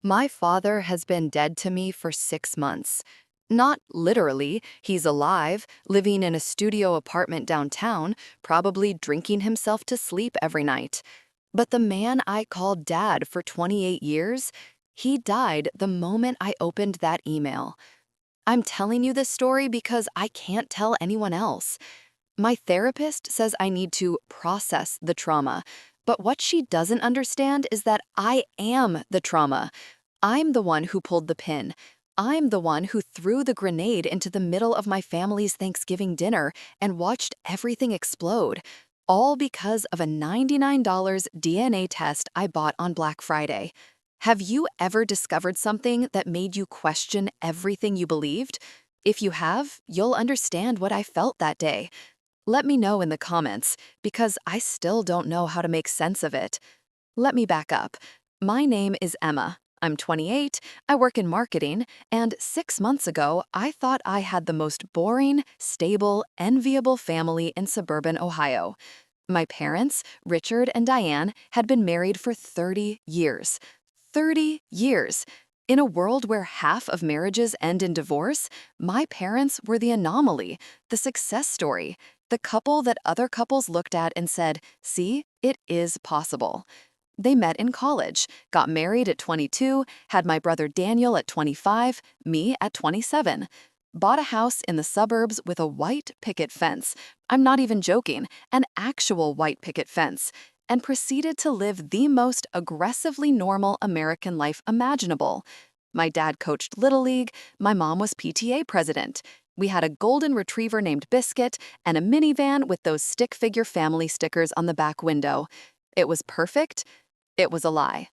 My father has been dead to me for 6 months. Not literally, he's alive, living in a studio apartment downtown, probably drinking himself to sleep every night. But the man I called dad for 28 years, he died the moment I opened that email. I'm telling you this story because I can't tell anyone else. My therapist says I need to process the trauma, but what she doesn't understand is that I am the trauma. I'm the one who pulled the pin. I'm the one who threw the grenade into the middle of my family's Thanksgiving dinner and watched everything explode, all because of a $99 DNA test I bought on Black Friday. Have you ever discovered something that made you question everything you believed? If you have, you'll understand what I felt that day. Let me know in the comments, because I still don't know how to make sense of it. Let me back up. My name is Emma. I'm 28, I work in marketing, and 6 months ago, I thought I had the most boring, stable, enviable family in suburban Ohio. My parents, Richard and Diane, had been married for 30 years. 30 years! In a world where half of marriages end in divorce, my parents were the anomaly, the success story, the couple that other couples looked at and said, "See, it is possible." They met in college, got married at 22, had my brother Daniel at 25, me at 27. Bought a house in the suburbs with a white picket fence. I'm not even joking, an actual white picket fence. And proceeded to live the most aggressively normal American life imaginable. My dad coached Little League, my mom was PTA president. We had a golden retriever named Biscuit and a minivan with those stick figure family stickers on the back window. It was perfect. It was a lie.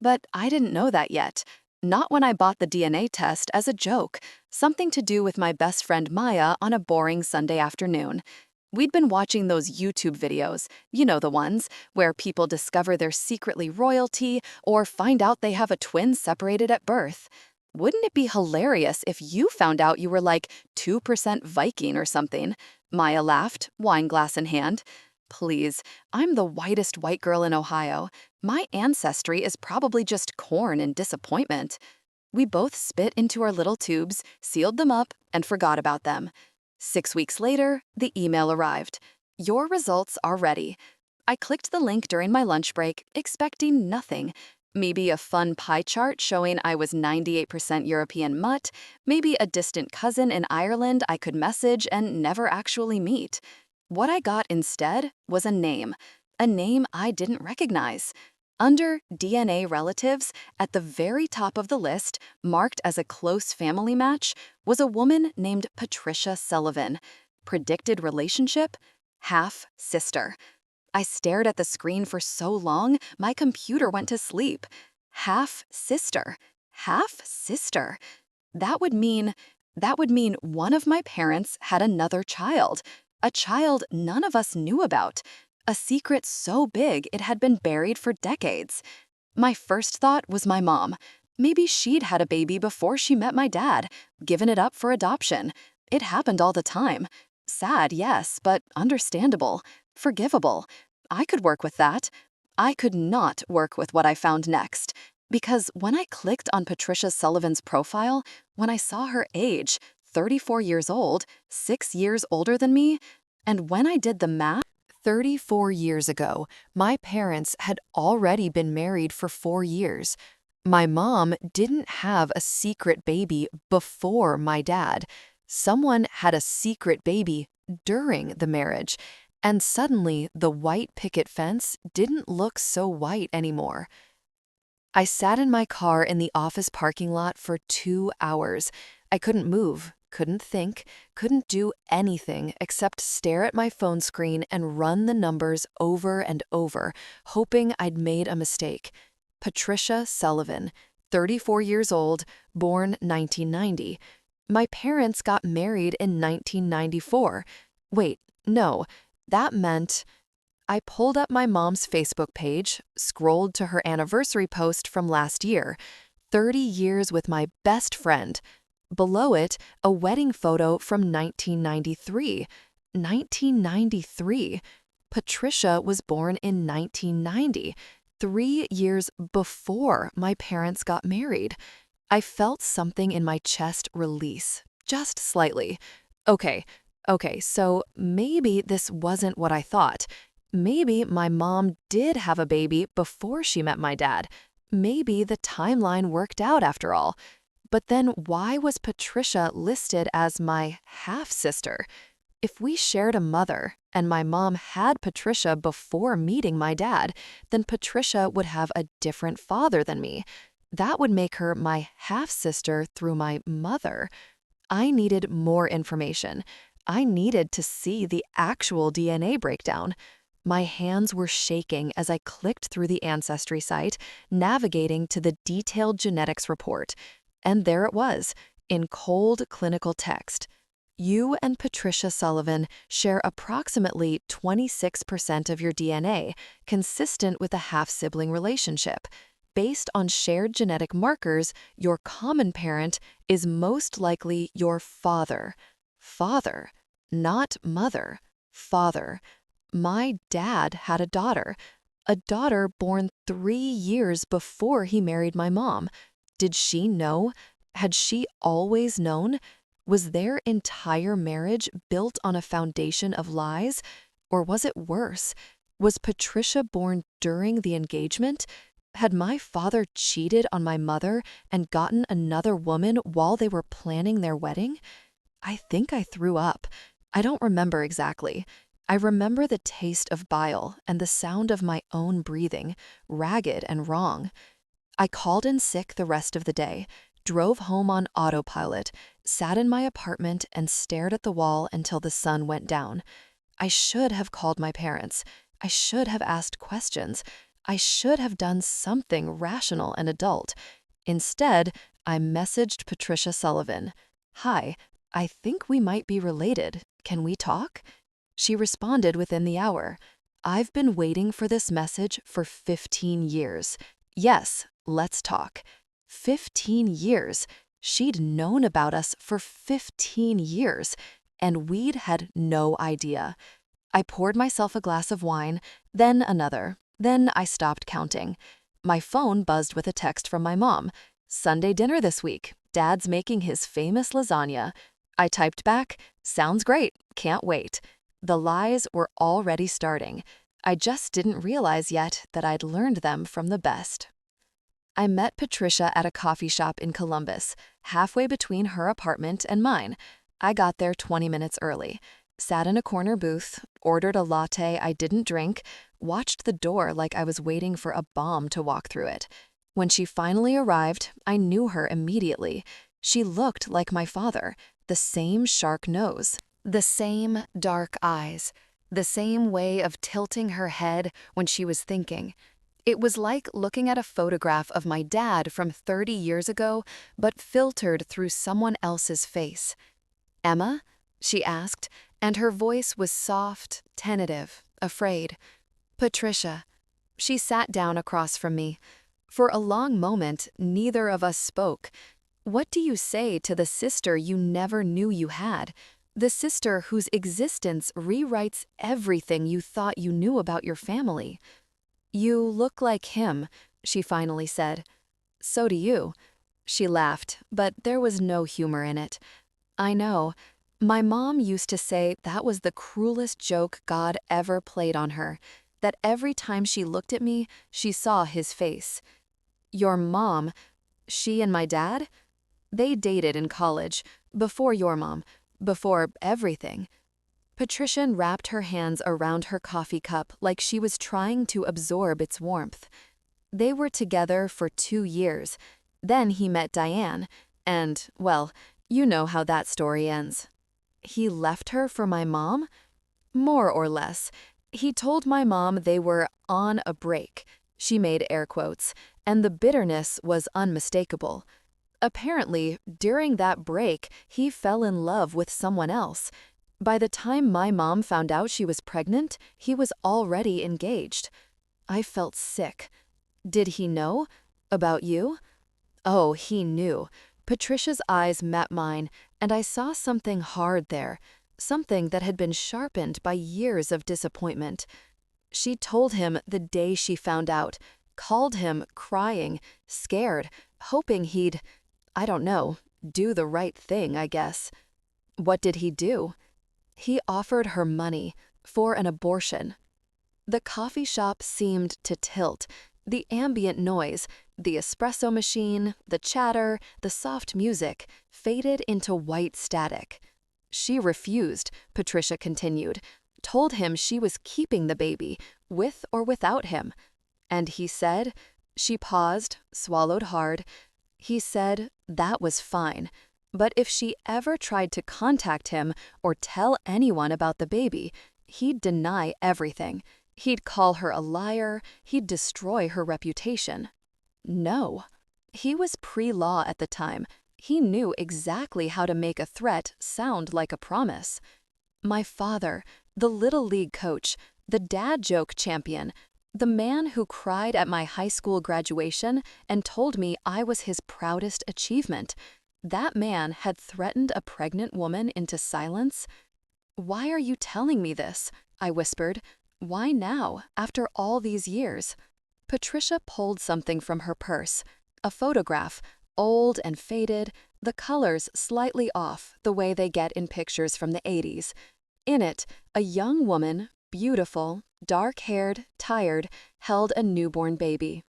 But I didn't know that yet. Not when I bought the DNA test as a joke, something to do with my best friend Maya on a boring Sunday afternoon. We'd been watching those YouTube videos, you know the ones, where people discover they're secretly royalty or find out they have a twin separated at birth. Wouldn't it be hilarious if you found out you were like 2% Viking or something? Maya laughed, wine glass in hand. Please, I'm the whitest white girl in Ohio. My ancestry is probably just corn and disappointment. We both spit into our little tubes, sealed them up, and forgot about them. 6 weeks later, the email arrived. Your results are ready. I clicked the link during my lunch break, expecting nothing. Maybe a fun pie chart showing I was 98% European mutt, maybe a distant cousin in Ireland I could message and never actually meet. What I got instead was a name I didn't recognize. Under DNA relatives, at the very top of the list, marked as a close family match, was a woman named Patricia Sullivan. Predicted relationship? Half sister. I stared at the screen for so long, my computer went to sleep. Half sister. Half sister. That would mean one of my parents had another child, a child none of us knew about, a secret so big it had been buried for decades. My first thought was my mom. Maybe she'd had a baby before she met my dad, given it up for adoption. It happened all the time. Sad, yes, but understandable, forgivable. I could work with that. I could not work with what I found next. Because when I clicked on Patricia Sullivan's profile, when I saw her age, 34 years old, 6 years older than me, and when I did the math, 34 years ago, my parents had already been married for 4 years. My mom didn't have a secret baby before my dad. Someone had a secret baby during the marriage, and suddenly the white picket fence didn't look so white anymore. I sat in my car in the office parking lot for 2 hours. I couldn't move, couldn't think, couldn't do anything except stare at my phone screen and run the numbers over and over, hoping I'd made a mistake. Patricia Sullivan, 34 years old, born 1990. My parents got married in 1994. Wait, no, that meant... I pulled up my mom's Facebook page, scrolled to her anniversary post from last year, 30 years with my best friend. Below it, a wedding photo from 1993. 1993. Patricia was born in 1990. 3 years before my parents got married. I felt something in my chest release, just slightly. Okay, okay, so maybe this wasn't what I thought. Maybe my mom did have a baby before she met my dad. Maybe the timeline worked out after all. But then why was Patricia listed as my half-sister? If we shared a mother and my mom had Patricia before meeting my dad, then Patricia would have a different father than me. That would make her my half-sister through my mother. I needed more information. I needed to see the actual DNA breakdown. My hands were shaking as I clicked through the Ancestry site, navigating to the detailed genetics report. And there it was, in cold clinical text. You and Patricia Sullivan share approximately 26% of your DNA, consistent with a half-sibling relationship. Based on shared genetic markers, your common parent is most likely your father. Father, not mother. Father. My dad had a daughter born 3 years before he married my mom. Did she know? Had she always known? Was their entire marriage built on a foundation of lies? Or was it worse? Was Patricia born during the engagement? Had my father cheated on my mother and gotten another woman while they were planning their wedding? I think I threw up. I don't remember exactly. I remember the taste of bile and the sound of my own breathing, ragged and wrong. I called in sick the rest of the day, drove home on autopilot, sat in my apartment and stared at the wall until the sun went down. I should have called my parents. I should have asked questions. I should have done something rational and adult. Instead, I messaged Patricia Sullivan. "Hi, I think we might be related. Can we talk?" She responded within the hour. "I've been waiting for this message for 15 years. Yes, let's talk." 15 years. She'd known about us for 15 years, and we'd had no idea. I poured myself a glass of wine, then another. Then I stopped counting. My phone buzzed with a text from my mom. "Sunday dinner this week. Dad's making his famous lasagna." I typed back, "Sounds great. Can't wait." The lies were already starting. I just didn't realize yet that I'd learned them from the best. I met Patricia at a coffee shop in Columbus, halfway between her apartment and mine. I got there 20 minutes early, sat in a corner booth, ordered a latte I didn't drink, watched the door like I was waiting for a bomb to walk through it. When she finally arrived, I knew her immediately. She looked like my father, the same shark nose, the same dark eyes, the same way of tilting her head when she was thinking. It was like looking at a photograph of my dad from 30 years ago, but filtered through someone else's face. "Emma?" she asked, and her voice was soft, tentative, afraid. "Patricia." She sat down across from me. For a long moment, neither of us spoke. What do you say to the sister you never knew you had? The sister whose existence rewrites everything you thought you knew about your family? "You look like him," she finally said. "So do you." She laughed, but there was no humor in it. "I know. My mom used to say that was the cruelest joke God ever played on her, that every time she looked at me, she saw his face." "Your mom, she and my dad? They dated in college, before your mom, before everything." Patricia wrapped her hands around her coffee cup like she was trying to absorb its warmth. "They were together for 2 years. Then he met Diane, and, well, you know how that story ends." "He left her for my mom?" "More or less. He told my mom they were on a break." She made air quotes, and the bitterness was unmistakable. "Apparently, during that break, he fell in love with someone else. By the time my mom found out she was pregnant, he was already engaged." I felt sick. "Did he know? About you?" "Oh, he knew." Patricia's eyes met mine, and I saw something hard there, something that had been sharpened by years of disappointment. "She told him the day she found out. called him crying, scared, hoping he'd, I don't know, do the right thing, I guess. What did he do? He offered her money for an abortion. The coffee shop seemed to tilt. The ambient noise, the espresso machine, the chatter, the soft music faded into white static. She refused, Patricia continued, told him she was keeping the baby, with or without him. And he said, she paused, swallowed hard. He said that was fine, but if she ever tried to contact him or tell anyone about the baby, he'd deny everything. He'd call her a liar, he'd destroy her reputation. No. He was pre-law at the time. He knew exactly how to make a threat sound like a promise. My father, the Little League coach, the dad joke champion, the man who cried at my high school graduation and told me I was his proudest achievement, that man had threatened a pregnant woman into silence. "Why are you telling me this?" I whispered. "Why now, after all these years?" Patricia pulled something from her purse, a photograph, old and faded, the colors slightly off the way they get in pictures from the 80s. In it, a young woman, beautiful, dark-haired, tired, held a newborn baby.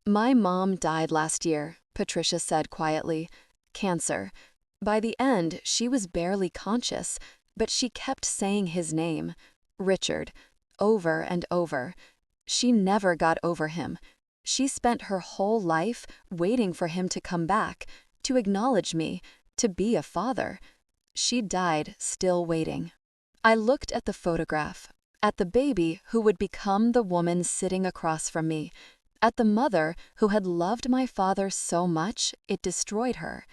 "My mom died last year," Patricia said quietly. "Cancer. By the end, she was barely conscious, but she kept saying his name, Richard, over and over. She never got over him. She spent her whole life waiting for him to come back, to acknowledge me, to be a father. She died still waiting." I looked at the photograph, at the baby who would become the woman sitting across from me, at the mother who had loved my father so much it destroyed her.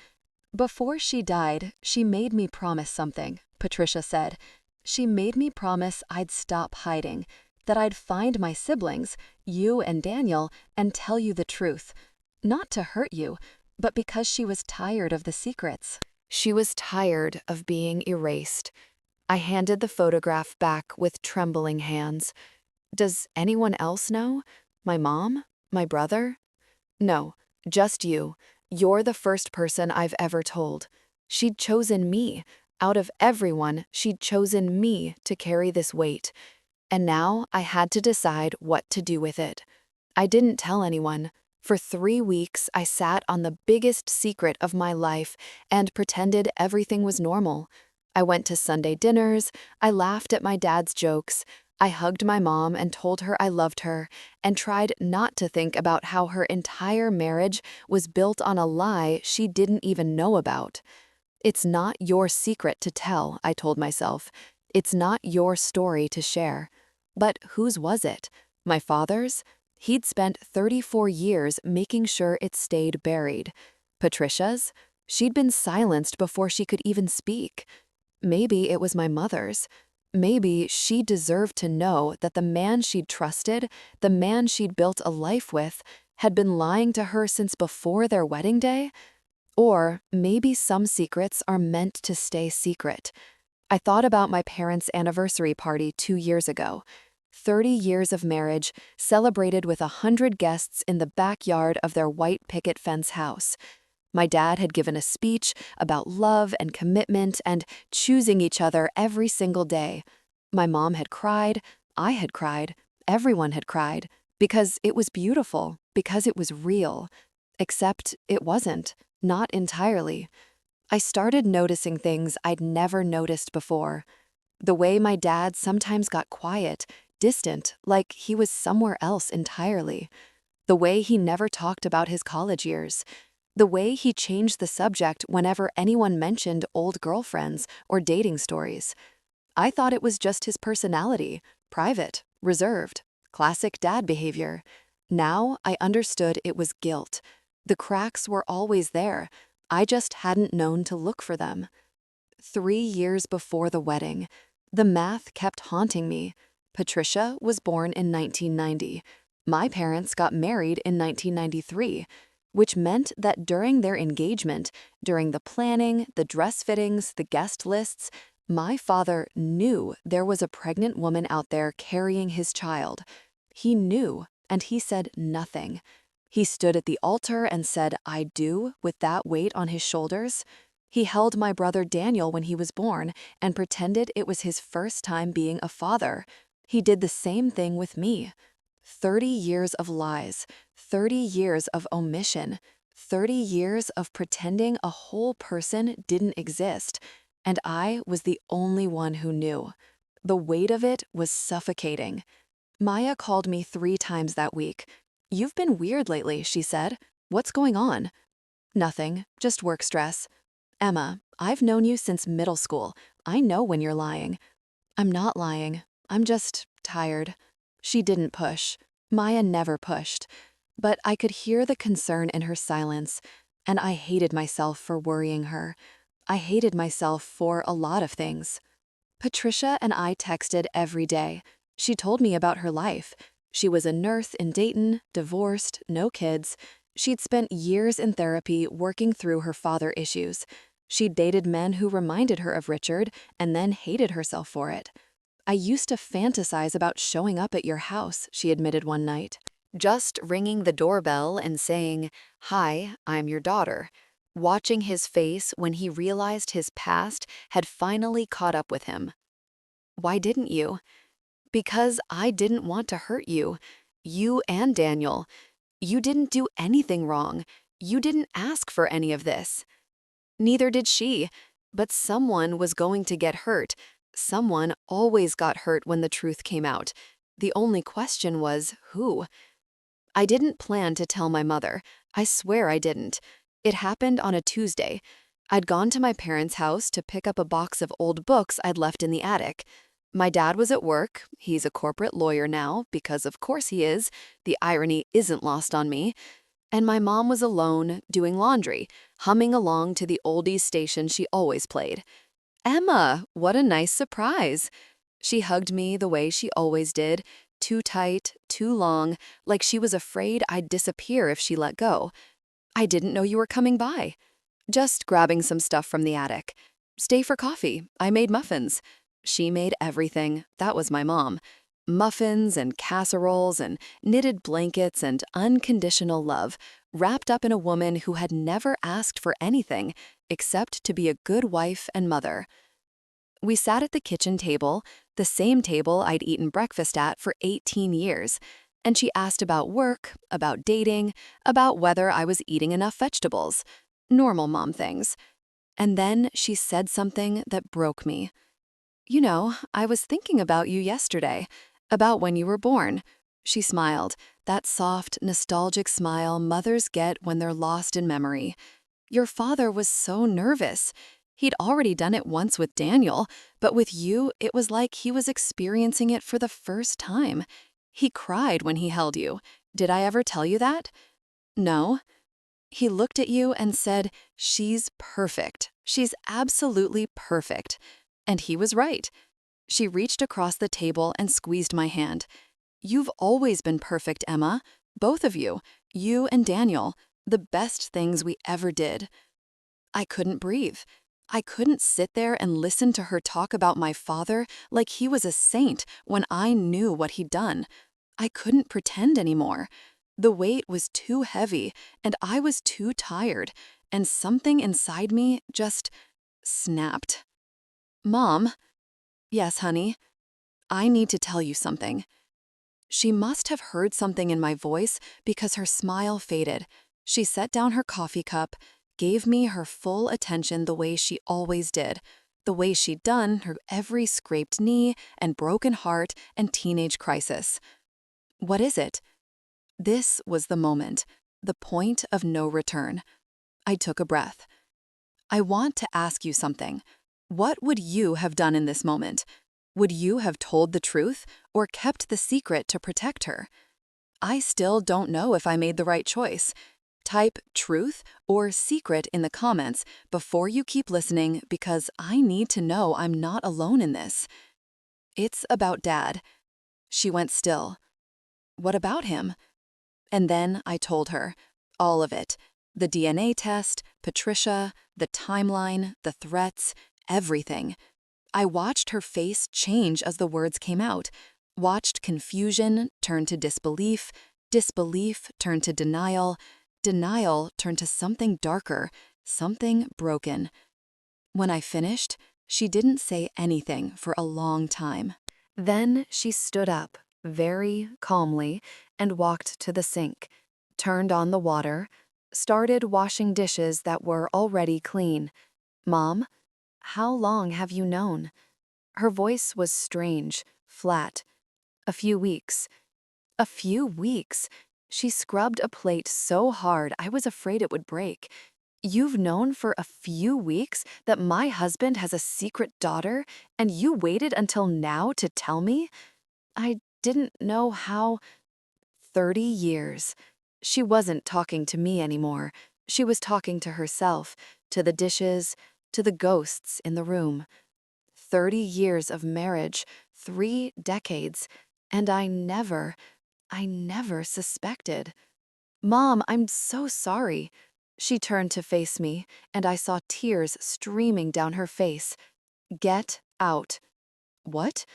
"Before she died, she made me promise something," Patricia said. "She made me promise I'd stop hiding, that I'd find my siblings, you and Daniel, and tell you the truth. Not to hurt you, but because she was tired of the secrets." She was tired of being erased. I handed the photograph back with trembling hands. "Does anyone else know? My mom? My brother?" "No, just you. You're the first person I've ever told. She'd chosen me. Out of everyone, she'd chosen me to carry this weight. And now I had to decide what to do with it. I didn't tell anyone. For 3 weeks, I sat on the biggest secret of my life and pretended everything was normal. I went to Sunday dinners, I laughed at my dad's jokes, I hugged my mom and told her I loved her, and tried not to think about how her entire marriage was built on a lie she didn't even know about. "It's not your secret to tell," I told myself. "It's not your story to share." But whose was it? My father's? He'd spent 34 years making sure it stayed buried. Patricia's? She'd been silenced before she could even speak. Maybe it was my mother's. Maybe she deserved to know that the man she'd trusted, the man she'd built a life with, had been lying to her since before their wedding day? Or maybe some secrets are meant to stay secret. I thought about my parents' anniversary party 2 years ago. 30 years of marriage, celebrated with 100 guests in the backyard of their white picket fence house. My dad had given a speech about love and commitment and choosing each other every single day. My mom had cried, I had cried, everyone had cried, because it was beautiful, because it was real. Except it wasn't, not entirely. I started noticing things I'd never noticed before. The way my dad sometimes got quiet, distant, like he was somewhere else entirely. The way he never talked about his college years. The way he changed the subject whenever anyone mentioned old girlfriends or dating stories. I thought it was just his personality, private, reserved, classic dad behavior. Now I understood it was guilt. The cracks were always there. I just hadn't known to look for them. 3 years before the wedding, the math kept haunting me. Patricia was born in 1990. My parents got married in 1993. Which meant that during their engagement, during the planning, the dress fittings, the guest lists, my father knew there was a pregnant woman out there carrying his child. He knew, and he said nothing. He stood at the altar and said, "I do," with that weight on his shoulders. He held my brother Daniel when he was born and pretended it was his first time being a father. He did the same thing with me. 30 years of lies, 30 years of omission, 30 years of pretending a whole person didn't exist, and I was the only one who knew. The weight of it was suffocating. Maya called me 3 times that week. "You've been weird lately," she said. "What's going on?" "Nothing, just work stress." "Emma, I've known you since middle school. I know when you're lying." "I'm not lying. I'm just tired." She didn't push. Maya never pushed. But I could hear the concern in her silence, and I hated myself for worrying her. I hated myself for a lot of things. Patricia and I texted every day. She told me about her life. She was a nurse in Dayton, divorced, no kids. She'd spent years in therapy working through her father issues. She'd dated men who reminded her of Richard and then hated herself for it. "I used to fantasize about showing up at your house," she admitted one night. Just ringing the doorbell and saying, "Hi, I'm your daughter." Watching his face when he realized his past had finally caught up with him. "Why didn't you?" "Because I didn't want to hurt you. You and Daniel. You didn't do anything wrong. You didn't ask for any of this." Neither did she. But someone was going to get hurt. Someone always got hurt when the truth came out. The only question was, who? I didn't plan to tell my mother. I swear I didn't. It happened on a Tuesday. I'd gone to my parents' house to pick up a box of old books I'd left in the attic. My dad was at work. He's a corporate lawyer now, because of course he is. The irony isn't lost on me. And my mom was alone, doing laundry, humming along to the oldies station she always played. "Emma, what a nice surprise." She hugged me the way she always did, too tight, too long, like she was afraid I'd disappear if she let go. "I didn't know you were coming by." "Just grabbing some stuff from the attic." "Stay for coffee. I made muffins." She made everything. That was my mom. Muffins and casseroles and knitted blankets and unconditional love, wrapped up in a woman who had never asked for anything except to be a good wife and mother. We sat at the kitchen table, the same table I'd eaten breakfast at for 18 years, and she asked about work, about dating, about whether I was eating enough vegetables. Normal mom things. And then she said something that broke me. "You know, I was thinking about you yesterday, about when you were born." She smiled, that soft, nostalgic smile mothers get when they're lost in memory. "Your father was so nervous. He'd already done it once with Daniel, but with you, it was like he was experiencing it for the first time. He cried when he held you. Did I ever tell you that?" "No." "He looked at you and said, 'She's perfect. She's absolutely perfect.' And he was right." She reached across the table and squeezed my hand. "You've always been perfect, Emma. Both of you. You and Daniel. The best things we ever did." I couldn't breathe. I couldn't sit there and listen to her talk about my father like he was a saint when I knew what he'd done. I couldn't pretend anymore. The weight was too heavy, and I was too tired, and something inside me just snapped. "Mom." "Yes, honey." "I need to tell you something." She must have heard something in my voice because her smile faded. She set down her coffee cup, gave me her full attention the way she always did, the way she'd done her every scraped knee and broken heart and teenage crisis. "What is it?" This was the moment, the point of no return. I took a breath. "I want to ask you something. What would you have done in this moment? Would you have told the truth or kept the secret to protect her?" I still don't know if I made the right choice. Type truth or secret in the comments before you keep listening, because I need to know I'm not alone in this. "It's about Dad." She went still. "What about him?" And then I told her. All of it. The DNA test, Patricia, the timeline, the threats, everything. I watched her face change as the words came out, watched confusion turn to disbelief, Disbelief turned to denial. Denial turned to something darker, something broken. When I finished, she didn't say anything for a long time. Then she stood up, very calmly, and walked to the sink, turned on the water, started washing dishes that were already clean. "Mom, how long have you known?" Her voice was strange, flat. "A few weeks." A few weeks? She scrubbed a plate so hard I was afraid it would break. "You've known for a few weeks that my husband has a secret daughter, and you waited until now to tell me?" I didn't know how. 30 years. She wasn't talking to me anymore. She was talking to herself, to the dishes, to the ghosts in the room. 30 years of marriage, 3 decades, and I never suspected. "Mom, I'm so sorry." She turned to face me, and I saw tears streaming down her face. "Get out." "What?"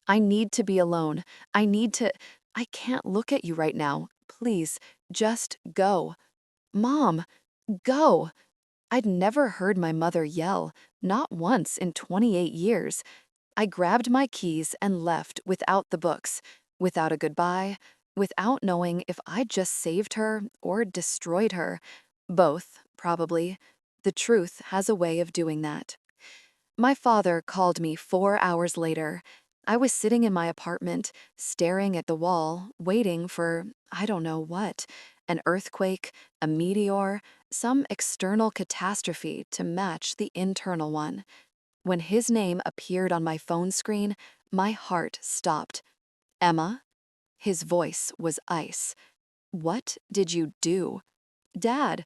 "I need to be alone. I can't look at you right now. Please, just go." "Mom, go." I'd never heard my mother yell, not once in 28 years. I grabbed my keys and left without the books, without a goodbye, without knowing if I'd just saved her or destroyed her. Both, probably. The truth has a way of doing that. My father called me 4 hours later. I was sitting in my apartment, staring at the wall, waiting for I don't know what, an earthquake, a meteor, some external catastrophe to match the internal one. When his name appeared on my phone screen, my heart stopped. "Emma?" His voice was ice. "What did you do?" "Dad,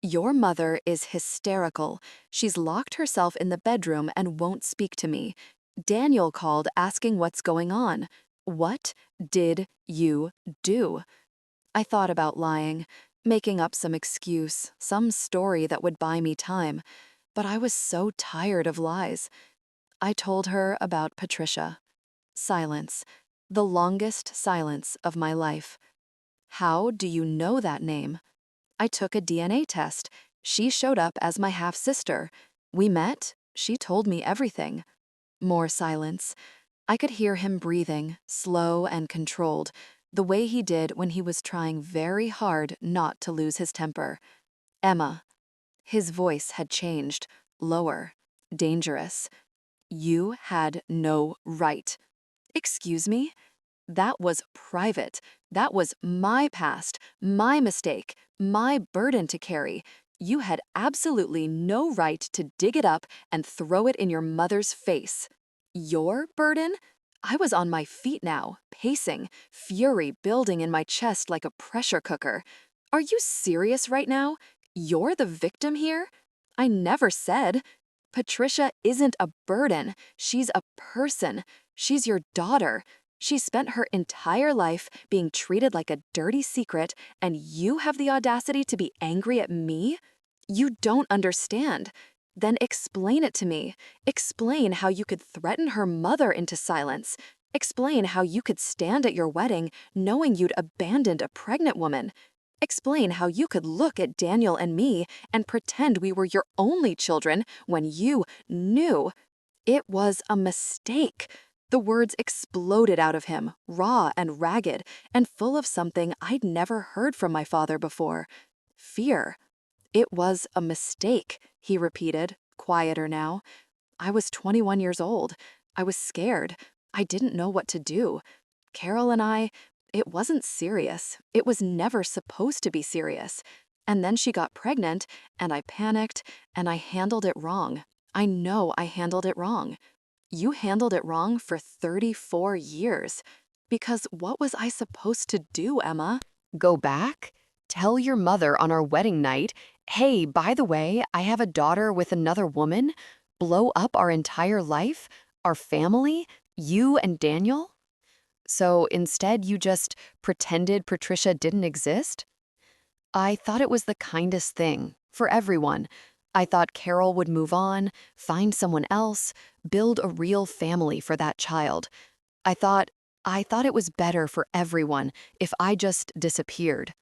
your mother is hysterical. She's locked herself in the bedroom and won't speak to me. Daniel called asking what's going on. What did you do?" I thought about lying, making up some excuse, some story that would buy me time, but I was so tired of lies. I told her about Patricia. Silence. The longest silence of my life. "How do you know that name?" "I took a DNA test. She showed up as my half-sister. We met. She told me everything." More silence. I could hear him breathing, slow and controlled, the way he did when he was trying very hard not to lose his temper. "Emma." His voice had changed, lower, dangerous. "You had no right." "Excuse me?" "That was private. That was my past, my mistake, my burden to carry. You had absolutely no right to dig it up and throw it in your mother's face." "Your burden?" I was on my feet now, pacing, fury building in my chest like a pressure cooker. "Are you serious right now? You're the victim here?" I never said. "Patricia isn't a burden. She's a person. She's your daughter. She spent her entire life being treated like a dirty secret, and you have the audacity to be angry at me? You don't understand. Then explain it to me. Explain how you could threaten her mother into silence. Explain how you could stand at your wedding knowing you'd abandoned a pregnant woman. Explain how you could look at Daniel and me and pretend we were your only children when you knew. It was a mistake." The words exploded out of him, raw and ragged, and full of something I'd never heard from my father before. Fear. "It was a mistake," he repeated, quieter now. "I was 21 years old. I was scared. I didn't know what to do. Carol and I, it wasn't serious. It was never supposed to be serious. And then she got pregnant, and I panicked, and I handled it wrong. I know I handled it wrong." "You handled it wrong for 34 years. Because what was I supposed to do, Emma?" "Go back? Tell your mother on our wedding night, 'Hey, by the way, I have a daughter with another woman'? Blow up our entire life? Our family? You and Daniel?" So instead you just pretended Patricia didn't exist? I thought it was the kindest thing, for everyone. I thought Carol would move on, find someone else, build a real family for that child. I thought, I thought it was better for everyone if I just disappeared.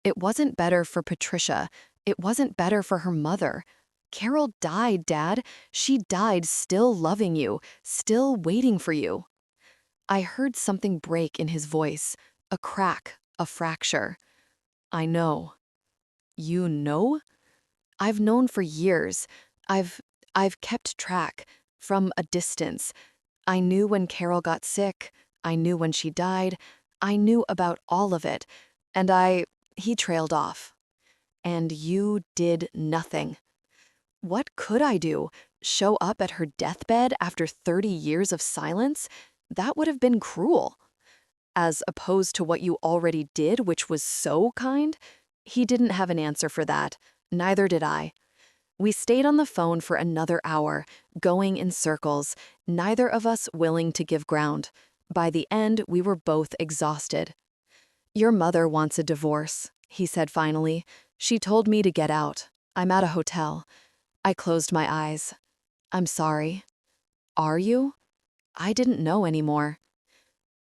It wasn't better for Patricia. It wasn't better for her mother. Carol died, Dad. She died still loving you, still waiting for you. I heard something break in his voice, a crack, a fracture. I know. You know? I've known for years. I've I've kept track from a distance. I knew when Carol got sick. I knew when she died. I knew about all of it. And he trailed off. And you did nothing. What could I do? Show up at her deathbed after 30 years of silence? That would have been cruel. As opposed to what you already did, which was so kind? He didn't have an answer for that. Neither did I. We stayed on the phone for another hour, going in circles, neither of us willing to give ground. By the end, we were both exhausted. Your mother wants a divorce, he said finally. She told me to get out. I'm at a hotel. I closed my eyes. I'm sorry. Are you? I didn't know anymore.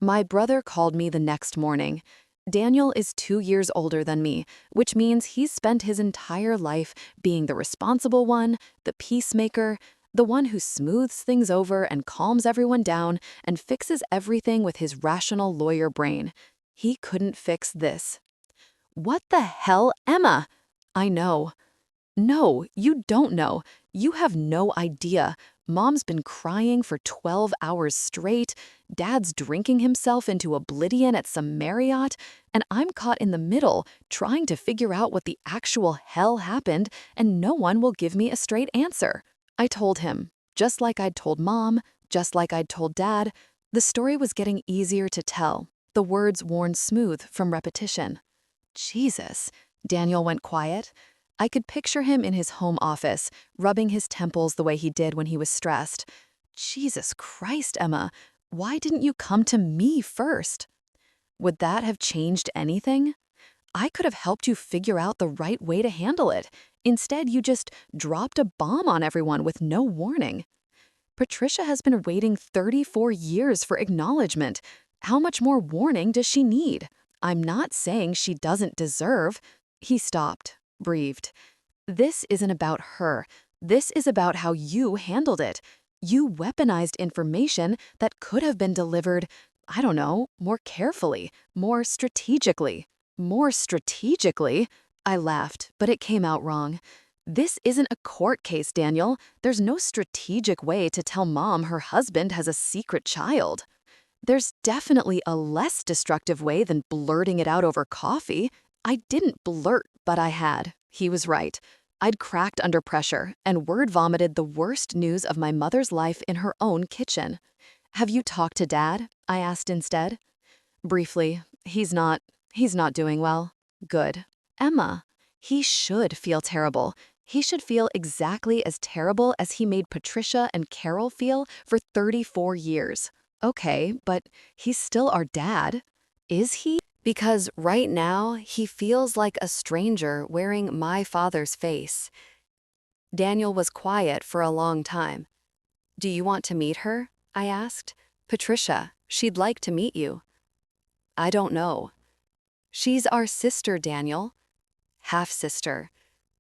My brother called me the next morning. Daniel is 2 years older than me, which means he's spent his entire life being the responsible one, the peacemaker, the one who smooths things over and calms everyone down and fixes everything with his rational lawyer brain. He couldn't fix this. What the hell, Emma? I know. No, you don't know. You have no idea. Mom's been crying for 12 hours straight, Dad's drinking himself into oblivion at some Marriott, and I'm caught in the middle trying to figure out what the actual hell happened, and no one will give me a straight answer. I told him, just like I'd told Mom, just like I'd told Dad. The story was getting easier to tell, the words worn smooth from repetition. Jesus, Daniel went quiet. I could picture him in his home office, rubbing his temples the way he did when he was stressed. Jesus Christ, Emma, why didn't you come to me first? Would that have changed anything? I could have helped you figure out the right way to handle it. Instead, you just dropped a bomb on everyone with no warning. Patricia has been waiting 34 years for acknowledgement. How much more warning does she need? I'm not saying she doesn't deserve. He stopped, breathed. This isn't about her. This is about how you handled it. You weaponized information that could have been delivered, I don't know, more carefully, more strategically. More strategically? I laughed, but it came out wrong. This isn't a court case, Daniel. There's no strategic way to tell Mom her husband has a secret child. There's definitely a less destructive way than blurting it out over coffee. I didn't blurt, but I had. He was right. I'd cracked under pressure and word vomited the worst news of my mother's life in her own kitchen. Have you talked to Dad? I asked instead. Briefly, he's not doing well. Good. Emma, he should feel terrible. He should feel exactly as terrible as he made Patricia and Carol feel for 34 years. Okay, but he's still our dad. Is he? Because right now, he feels like a stranger wearing my father's face. Daniel was quiet for a long time. Do you want to meet her? I asked. Patricia, she'd like to meet you. I don't know. She's our sister, Daniel. Half-sister.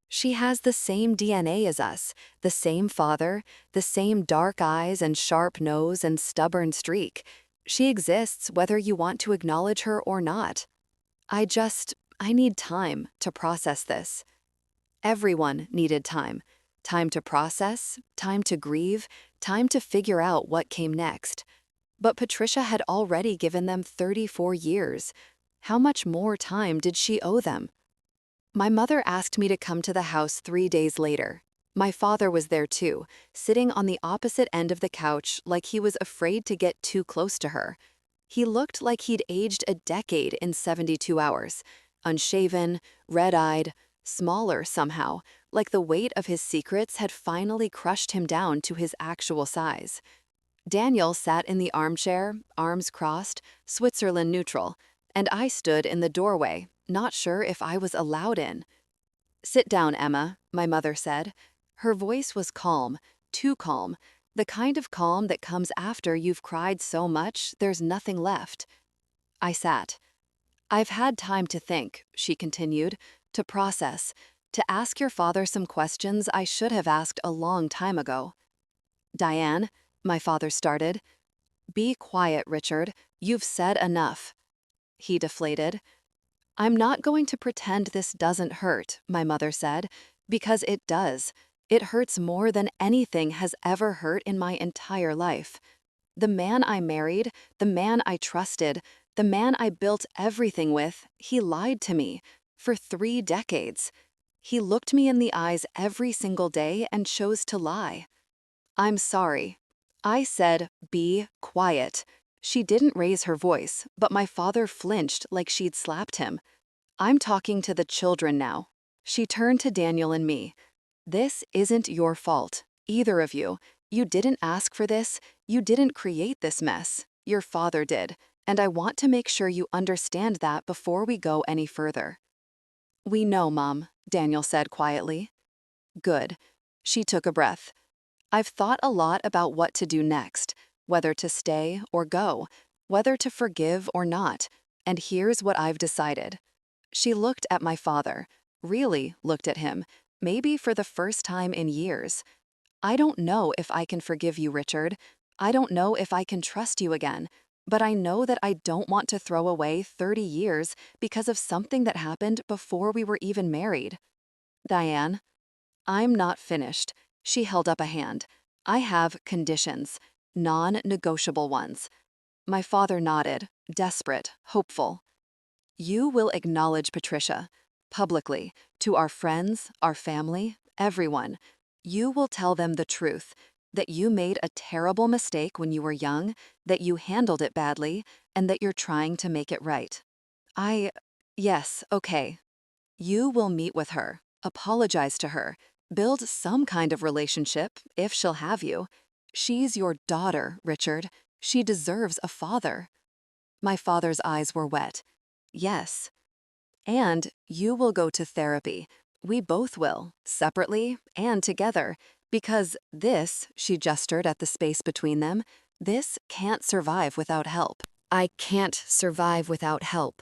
She has the same DNA as us, the same father, the same dark eyes and sharp nose and stubborn streak. She exists whether you want to acknowledge her or not. I need time to process this. Everyone needed time. Time to process, time to grieve, time to figure out what came next. But Patricia had already given them 34 years. How much more time did she owe them? My mother asked me to come to the house 3 days later. My father was there too, sitting on the opposite end of the couch like he was afraid to get too close to her. He looked like he'd aged a decade in 72 hours. Unshaven, red-eyed, smaller somehow, like the weight of his secrets had finally crushed him down to his actual size. Daniel sat in the armchair, arms crossed, Switzerland neutral, and I stood in the doorway, not sure if I was allowed in. Sit down, Emma, my mother said. Her voice was calm, too calm, The kind of calm that comes after you've cried so much there's nothing left. I sat. I've had time to think, she continued, to process, to ask your father some questions I should have asked a long time ago. Diane, my father started. Be quiet, Richard. You've said enough. He deflated. I'm not going to pretend this doesn't hurt, my mother said, because it does. It hurts more than anything has ever hurt in my entire life. The man I married, the man I trusted, the man I built everything with, he lied to me for 3 decades. He looked me in the eyes every single day and chose to lie. I'm sorry. I said, be quiet. She didn't raise her voice, but my father flinched like she'd slapped him. I'm talking to the children now. She turned to Daniel and me. This isn't your fault, either of you. You didn't ask for this. You didn't create this mess. Your father did, and I want to make sure you understand that before we go any further. We know, Mom, Daniel said quietly. Good. She took a breath. I've thought a lot about what to do next, whether to stay or go, whether to forgive or not, and here's what I've decided. She looked at my father, really looked at him, maybe for the first time in years. I don't know if I can forgive you, Richard. I don't know if I can trust you again, but I know that I don't want to throw away 30 years because of something that happened before we were even married. Diane, I'm not finished. She held up a hand. I have conditions, non-negotiable ones. My father nodded, desperate, hopeful. You will acknowledge Patricia, publicly, to our friends, our family, everyone. You will tell them the truth, that you made a terrible mistake when you were young, that you handled it badly, and that you're trying to make it right. Yes, okay. You will meet with her, apologize to her, build some kind of relationship, if she'll have you. She's your daughter, Richard. She deserves a father. My father's eyes were wet. Yes. And you will go to therapy. We both will, separately and together, because this, she gestured at the space between them, this can't survive without help. I can't survive without help.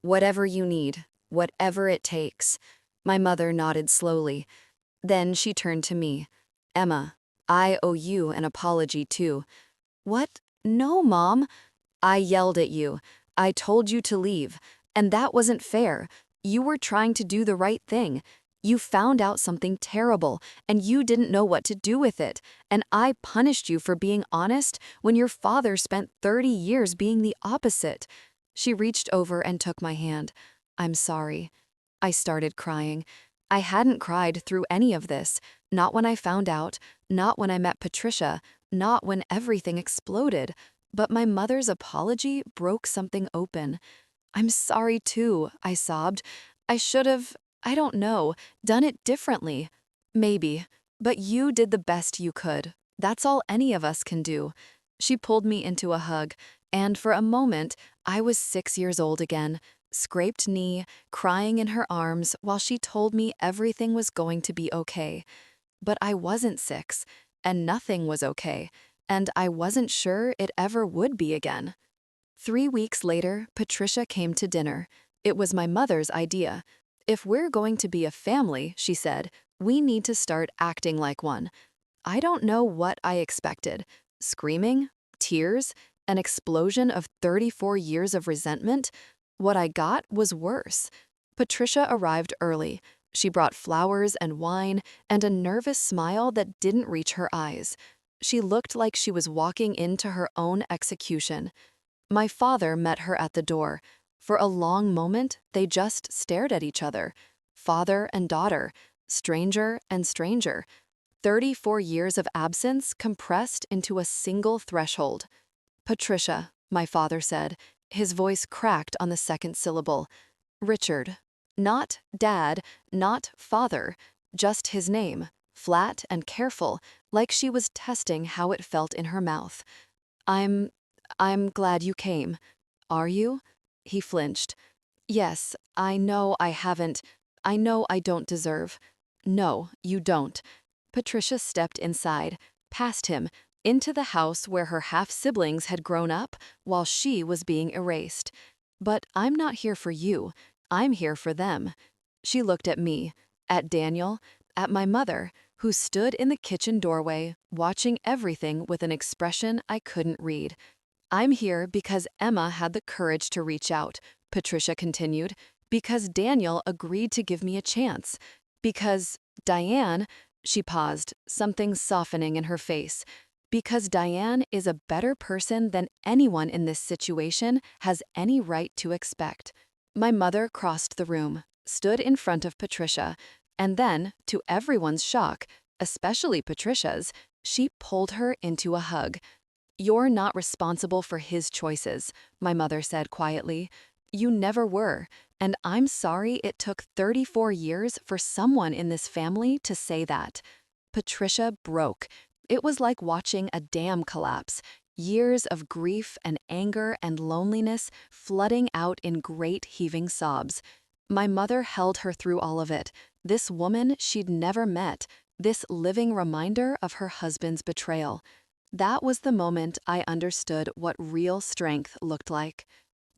Whatever you need, whatever it takes. My mother nodded slowly. Then she turned to me. Emma, I owe you an apology too. What? No, Mom. I yelled at you. I told you to leave. And that wasn't fair. You were trying to do the right thing. You found out something terrible, and you didn't know what to do with it. And I punished you for being honest when your father spent 30 years being the opposite. She reached over and took my hand. I'm sorry. I started crying. I hadn't cried through any of this, not when I found out, not when I met Patricia, not when everything exploded. But my mother's apology broke something open. I'm sorry too, I sobbed. I should have, I don't know, done it differently. Maybe. But you did the best you could. That's all any of us can do. She pulled me into a hug, and for a moment, I was 6 years old again, scraped knee, crying in her arms while she told me everything was going to be okay. But I wasn't 6, and nothing was okay, and I wasn't sure it ever would be again. 3 weeks later, Patricia came to dinner. It was my mother's idea. If we're going to be a family, she said, we need to start acting like one. I don't know what I expected. Screaming? Tears? An explosion of 34 years of resentment? What I got was worse. Patricia arrived early. She brought flowers and wine and a nervous smile that didn't reach her eyes. She looked like she was walking into her own execution. My father met her at the door. For a long moment, they just stared at each other. Father and daughter, stranger and stranger. 34 years of absence compressed into a single threshold. Patricia, my father said. His voice cracked on the second syllable. Richard. Not Dad, not Father, just his name, flat and careful, like she was testing how it felt in her mouth. I'm glad you came. Are you? He flinched. Yes, I know I haven't. I know I don't deserve. No, you don't. Patricia stepped inside, past him, into the house where her half-siblings had grown up while she was being erased. But I'm not here for you. I'm here for them. She looked at me, at Daniel, at my mother, who stood in the kitchen doorway, watching everything with an expression I couldn't read. I'm here because Emma had the courage to reach out, Patricia continued, because Daniel agreed to give me a chance, because Diane, she paused, something softening in her face, because Diane is a better person than anyone in this situation has any right to expect. My mother crossed the room, stood in front of Patricia, and then, to everyone's shock, especially Patricia's, she pulled her into a hug. "You're not responsible for his choices," my mother said quietly. "You never were, and I'm sorry it took 34 years for someone in this family to say that." Patricia broke. It was like watching a dam collapse, years of grief and anger and loneliness flooding out in great heaving sobs. My mother held her through all of it, this woman she'd never met, this living reminder of her husband's betrayal. That was the moment I understood what real strength looked like.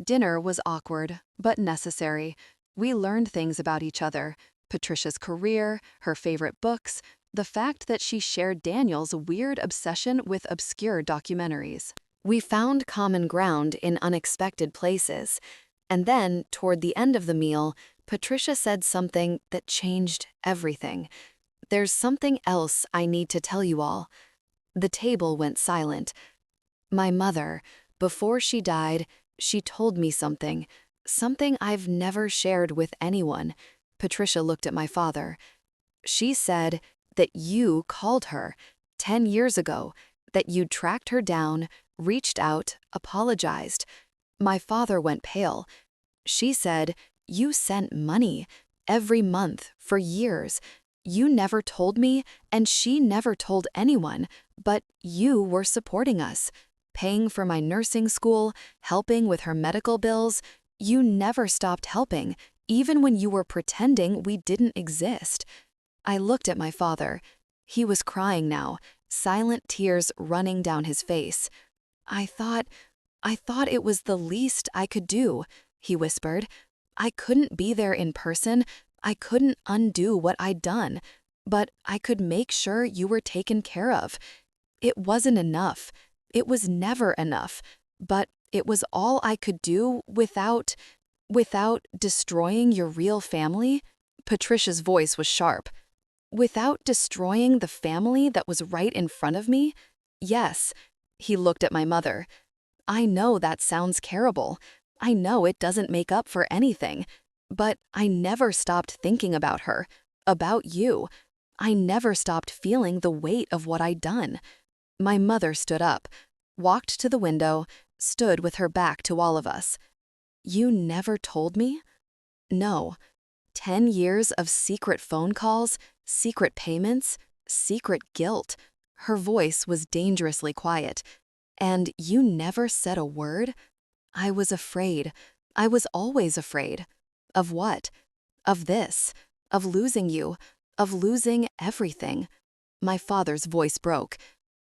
Dinner was awkward, but necessary. We learned things about each other: Patricia's career, her favorite books, the fact that she shared Daniel's weird obsession with obscure documentaries. We found common ground in unexpected places. And then, toward the end of the meal, Patricia said something that changed everything. "There's something else I need to tell you all." The table went silent. My mother, before she died, she told me something I've never shared with anyone. Patricia looked at my father. She said that you called her 10 years ago, that you'd tracked her down, reached out, apologized. My father went pale. She said, "You sent money every month for years. You never told me, and she never told anyone, but you were supporting us, paying for my nursing school, helping with her medical bills. You never stopped helping, even when you were pretending we didn't exist." I looked at my father. He was crying now, silent tears running down his face. I thought it was the least I could do," he whispered. "I couldn't be there in person. I couldn't undo what I'd done, but I could make sure you were taken care of. It wasn't enough. It was never enough, but it was all I could do without destroying your real family." Patricia's voice was sharp. "Without destroying the family that was right in front of me? Yes." He looked at my mother. "I know that sounds terrible. I know it doesn't make up for anything. But I never stopped thinking about her, about you. I never stopped feeling the weight of what I'd done." My mother stood up, walked to the window, stood with her back to all of us. "You never told me?" "No. 10 years of secret phone calls, secret payments, secret guilt." Her voice was dangerously quiet. "And you never said a word?" "I was afraid. I was always afraid." "Of what?" "Of this. Of losing you. Of losing everything." My father's voice broke.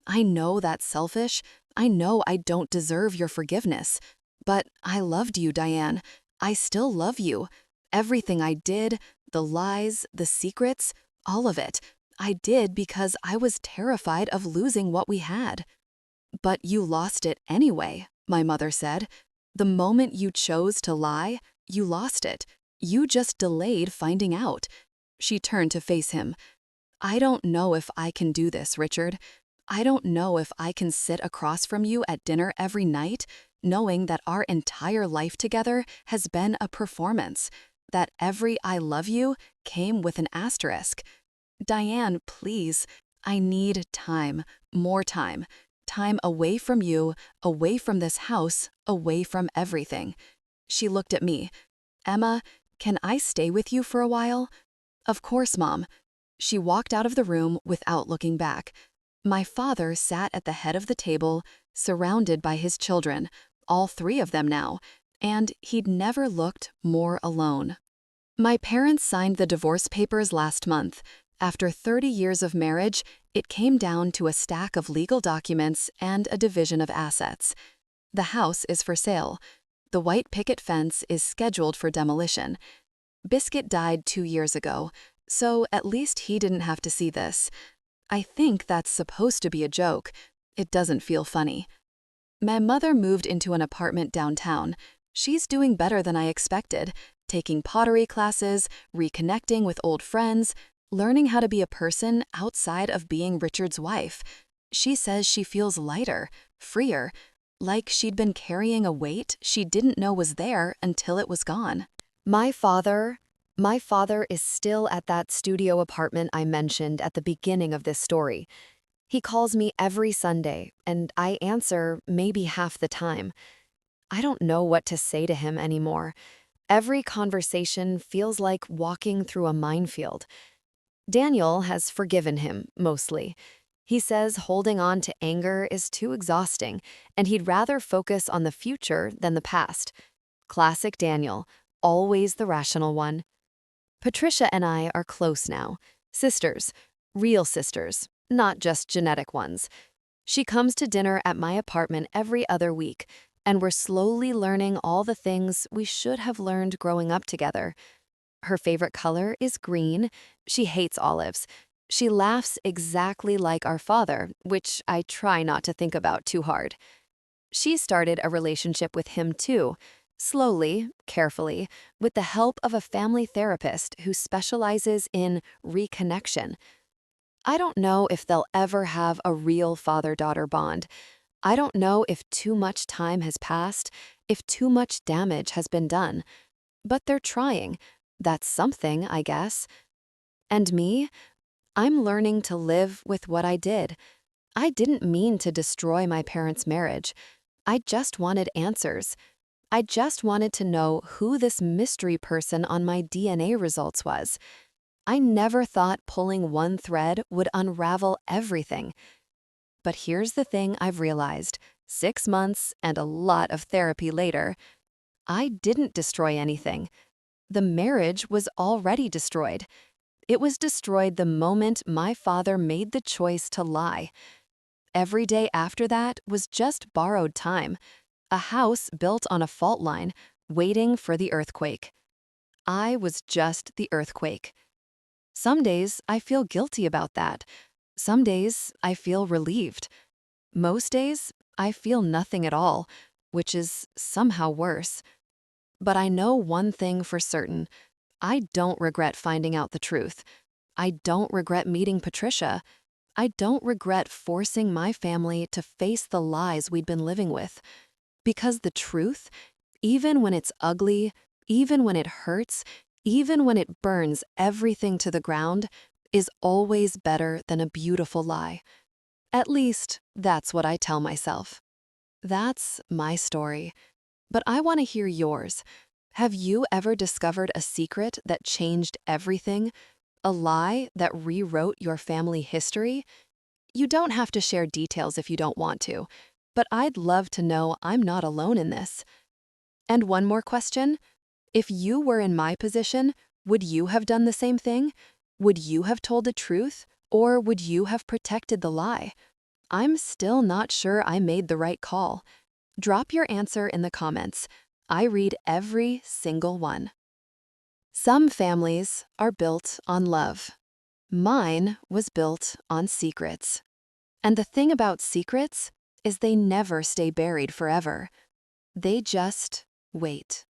"I know that's selfish. I know I don't deserve your forgiveness. But I loved you, Diane. I still love you. Everything I did, the lies, the secrets, all of it, I did because I was terrified of losing what we had." "But you lost it anyway," my mother said. "The moment you chose to lie, you lost it. You just delayed finding out." She turned to face him. "I don't know if I can do this, Richard. I don't know if I can sit across from you at dinner every night, knowing that our entire life together has been a performance, that every 'I love you' came with an asterisk. Diane, please, I need time, more time. Time away from you, away from this house, away from everything." She looked at me. "Emma, can I stay with you for a while?" "Of course, Mom." She walked out of the room without looking back. My father sat at the head of the table, surrounded by his children, all 3 of them now, and he'd never looked more alone. My parents signed the divorce papers last month. After 30 years of marriage, it came down to a stack of legal documents and a division of assets. The house is for sale. The white picket fence is scheduled for demolition. Biscuit died 2 years ago, so at least he didn't have to see this. I think that's supposed to be a joke. It doesn't feel funny. My mother moved into an apartment downtown. She's doing better than I expected, taking pottery classes, reconnecting with old friends, learning how to be a person outside of being Richard's wife. She says she feels lighter, freer, like she'd been carrying a weight she didn't know was there until it was gone. My father is still at that studio apartment I mentioned at the beginning of this story. He calls me every Sunday, and I answer maybe half the time. I don't know what to say to him anymore. Every conversation feels like walking through a minefield. Daniel has forgiven him, mostly. He says holding on to anger is too exhausting, and he'd rather focus on the future than the past. Classic Daniel, always the rational one. Patricia and I are close now. Sisters. Real sisters, not just genetic ones. She comes to dinner at my apartment every other week, and we're slowly learning all the things we should have learned growing up together. Her favorite color is green. She hates olives. She laughs exactly like our father, which I try not to think about too hard. She started a relationship with him too, slowly, carefully, with the help of a family therapist who specializes in reconnection. I don't know if they'll ever have a real father-daughter bond. I don't know if too much time has passed, if too much damage has been done. But they're trying. That's something, I guess. And me? I'm learning to live with what I did. I didn't mean to destroy my parents' marriage. I just wanted answers. I just wanted to know who this mystery person on my DNA results was. I never thought pulling one thread would unravel everything. But here's the thing I've realized, 6 months and a lot of therapy later. I didn't destroy anything. The marriage was already destroyed. It was destroyed the moment my father made the choice to lie. Every day after that was just borrowed time, a house built on a fault line, waiting for the earthquake. I was just the earthquake. Some days I feel guilty about that. Some days I feel relieved. Most days I feel nothing at all, which is somehow worse. But I know one thing for certain. I don't regret finding out the truth. I don't regret meeting Patricia. I don't regret forcing my family to face the lies we'd been living with. Because the truth, even when it's ugly, even when it hurts, even when it burns everything to the ground, is always better than a beautiful lie. At least, that's what I tell myself. That's my story. But I want to hear yours. Have you ever discovered a secret that changed everything? A lie that rewrote your family history? You don't have to share details if you don't want to, but I'd love to know I'm not alone in this. And one more question. If you were in my position, would you have done the same thing? Would you have told the truth, or would you have protected the lie? I'm still not sure I made the right call. Drop your answer in the comments. I read every single one. Some families are built on love. Mine was built on secrets. And the thing about secrets is they never stay buried forever. They just wait.